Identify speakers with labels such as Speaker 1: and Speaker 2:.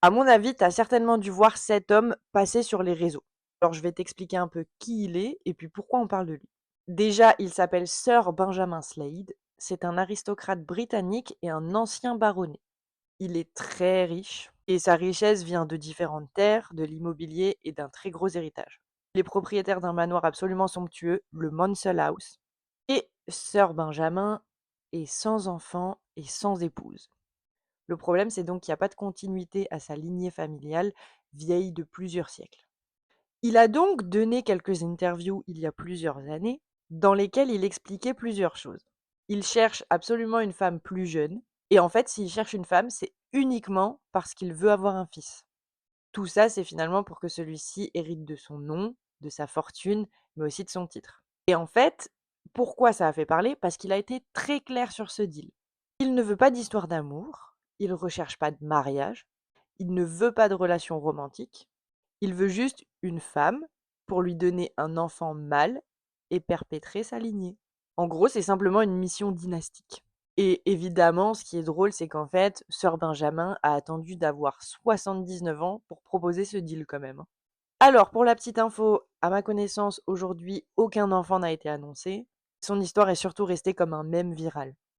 Speaker 1: À mon avis, tu as certainement dû voir cet homme passer sur les réseaux. Alors je vais t'expliquer un peu qui il est et puis pourquoi on parle de lui. Déjà, il s'appelle Sir Benjamin Slade. C'est un aristocrate britannique et un ancien baronnet. Il est très riche et sa richesse vient de différentes terres, de l'immobilier et d'un très gros héritage. Il est propriétaire d'un manoir absolument somptueux, le Monsell House. Et Sir Benjamin est sans enfant et sans épouse. Le problème, c'est donc qu'il n'y a pas de continuité à sa lignée familiale, vieille de plusieurs siècles. Il a donc donné quelques interviews il y a plusieurs années, dans lesquelles il expliquait plusieurs choses. Il cherche absolument une femme plus jeune, et en fait, s'il cherche une femme, c'est uniquement parce qu'il veut avoir un fils. Tout ça, c'est finalement pour que celui-ci hérite de son nom, de sa fortune, mais aussi de son titre. Et en fait, pourquoi ça a fait parler? Parce qu'il a été très clair sur ce deal. Il ne veut pas d'histoire d'amour, il ne recherche pas de mariage, il ne veut pas de relation romantique, il veut juste une femme pour lui donner un enfant mâle et perpétrer sa lignée. En gros, c'est simplement une mission dynastique. Et évidemment, ce qui est drôle, c'est qu'en fait, Sir Benjamin a attendu d'avoir 79 ans pour proposer ce deal quand même, hein. Alors, pour la petite info, à ma connaissance, aujourd'hui, aucun enfant n'a été annoncé. Son histoire est surtout restée comme un mème viral.